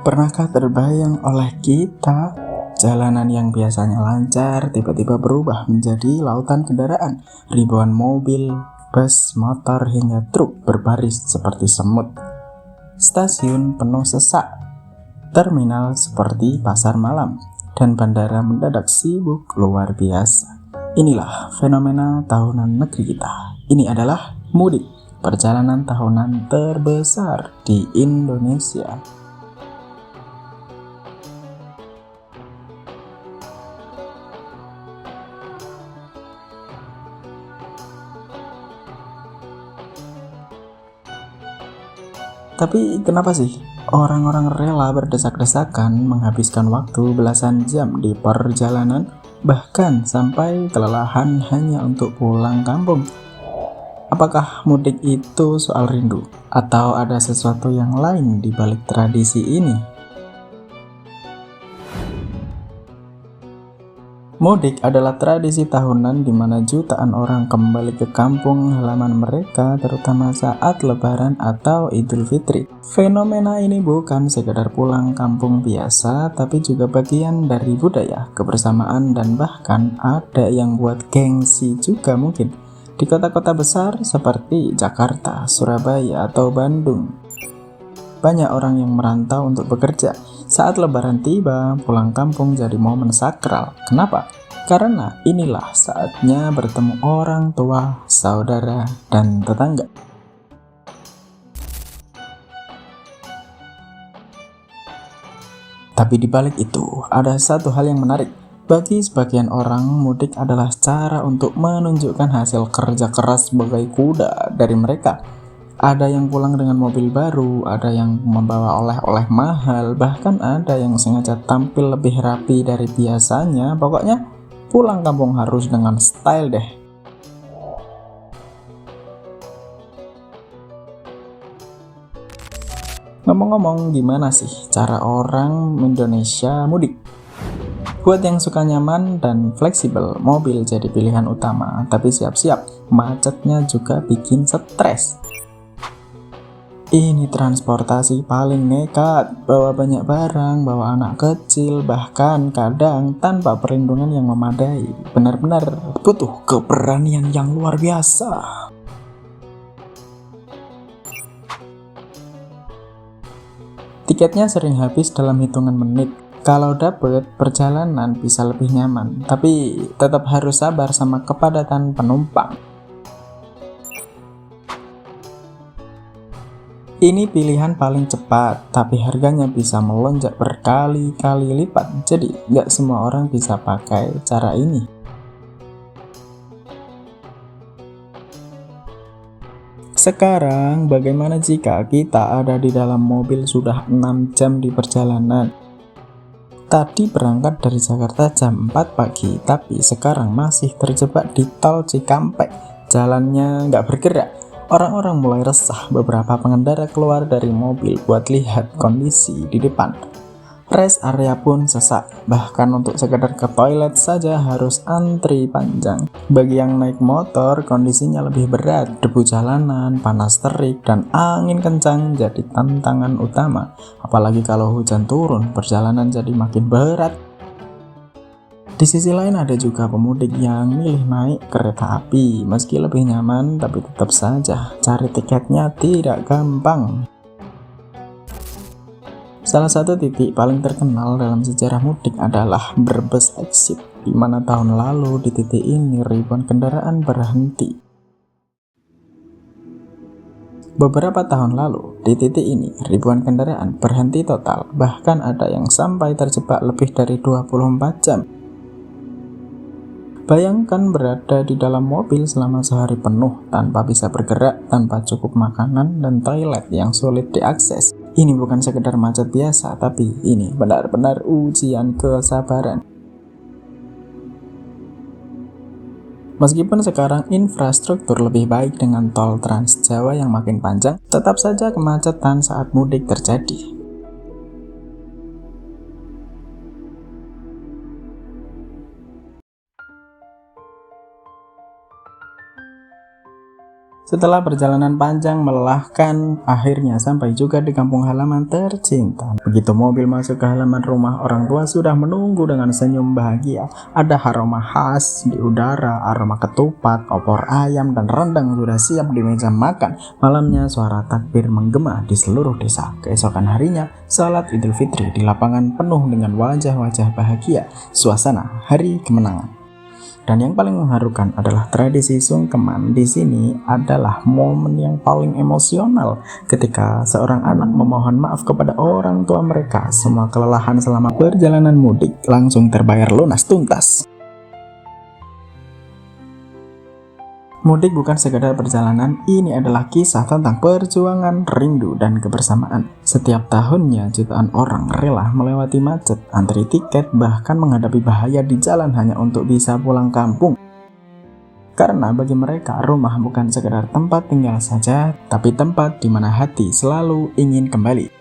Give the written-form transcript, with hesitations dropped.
Pernahkah terbayang oleh kita, jalanan yang biasanya lancar tiba-tiba berubah menjadi lautan kendaraan, ribuan mobil, bus, motor, hingga truk berbaris seperti semut. Stasiun penuh sesak, terminal seperti pasar malam, dan bandara mendadak sibuk luar biasa. Inilah fenomena tahunan negeri kita. Ini adalah mudik, perjalanan tahunan terbesar di Indonesia. Tapi kenapa sih orang-orang rela berdesak-desakan menghabiskan waktu belasan jam di perjalanan, bahkan sampai kelelahan hanya untuk pulang kampung? Apakah mudik itu soal rindu, atau ada sesuatu yang lain di balik tradisi ini? Mudik adalah tradisi tahunan di mana jutaan orang kembali ke kampung halaman mereka, terutama saat Lebaran atau Idul Fitri. Fenomena ini bukan sekedar pulang kampung biasa, tapi juga bagian dari budaya, kebersamaan, dan bahkan ada yang buat gengsi juga mungkin. Di kota-kota besar seperti Jakarta, Surabaya, atau Bandung, banyak orang yang merantau untuk bekerja. Saat Lebaran tiba, pulang kampung jadi momen sakral. Kenapa? Karena inilah saatnya bertemu orang tua, saudara, dan tetangga. Tapi di balik itu, ada satu hal yang menarik. Bagi sebagian orang, mudik adalah cara untuk menunjukkan hasil kerja keras sebagai kuda dari mereka. Ada yang pulang dengan mobil baru, ada yang membawa oleh-oleh mahal, bahkan ada yang sengaja tampil lebih rapi dari biasanya. Pokoknya pulang kampung harus dengan style deh. Ngomong-ngomong, gimana sih cara orang Indonesia mudik? Buat yang suka nyaman dan fleksibel, mobil jadi pilihan utama. Tapi siap-siap, macetnya juga bikin stres. Ini transportasi paling nekat, bawa banyak barang, bawa anak kecil, bahkan kadang tanpa perlindungan yang memadai. Benar-benar butuh keberanian yang luar biasa. Tiketnya sering habis dalam hitungan menit. Kalau dapet, perjalanan bisa lebih nyaman, tapi tetap harus sabar sama kepadatan penumpang. Ini pilihan paling cepat, tapi harganya bisa melonjak berkali-kali lipat. Jadi, nggak semua orang bisa pakai cara ini. Sekarang, bagaimana jika kita ada di dalam mobil sudah 6 jam di perjalanan? Tadi berangkat dari Jakarta jam 4 pagi, tapi sekarang masih terjebak di tol Cikampek. Jalannya nggak bergerak. Orang-orang mulai resah, beberapa pengendara keluar dari mobil buat lihat kondisi di depan. Rest area pun sesak, bahkan untuk sekedar ke toilet saja harus antri panjang. Bagi yang naik motor, kondisinya lebih berat. Debu jalanan, panas terik, dan angin kencang jadi tantangan utama. Apalagi kalau hujan turun, perjalanan jadi makin berat. Di sisi lain ada juga pemudik yang milih naik kereta api. Meski lebih nyaman, tapi tetap saja cari tiketnya tidak gampang. Salah satu titik paling terkenal dalam sejarah mudik adalah Brebes Exit, di mana tahun lalu di titik ini ribuan kendaraan berhenti. Beberapa tahun lalu, di titik ini ribuan kendaraan berhenti total, bahkan ada yang sampai terjebak lebih dari 24 jam. Bayangkan berada di dalam mobil selama sehari penuh tanpa bisa bergerak, tanpa cukup makanan, dan toilet yang sulit diakses. Ini bukan sekedar macet biasa, tapi ini benar-benar ujian kesabaran. Meskipun sekarang infrastruktur lebih baik dengan tol Trans Jawa yang makin panjang, tetap saja kemacetan saat mudik terjadi. Setelah perjalanan panjang melelahkan, akhirnya sampai juga di kampung halaman tercinta. Begitu mobil masuk ke halaman rumah, orang tua sudah menunggu dengan senyum bahagia. Ada aroma khas di udara, aroma ketupat, opor ayam, dan rendang sudah siap di meja makan. Malamnya suara takbir menggema di seluruh desa. Keesokan harinya, salat Idul Fitri di lapangan penuh dengan wajah-wajah bahagia, suasana hari kemenangan. Dan yang paling mengharukan adalah tradisi sungkeman. Di sini adalah momen yang paling emosional ketika seorang anak memohon maaf kepada orang tua mereka. Semua kelelahan selama perjalanan mudik langsung terbayar lunas tuntas. Mudik bukan sekadar perjalanan, ini adalah kisah tentang perjuangan, rindu, dan kebersamaan. Setiap tahunnya jutaan orang rela melewati macet, antri tiket, bahkan menghadapi bahaya di jalan hanya untuk bisa pulang kampung. Karena bagi mereka rumah bukan sekadar tempat tinggal saja, tapi tempat di mana hati selalu ingin kembali.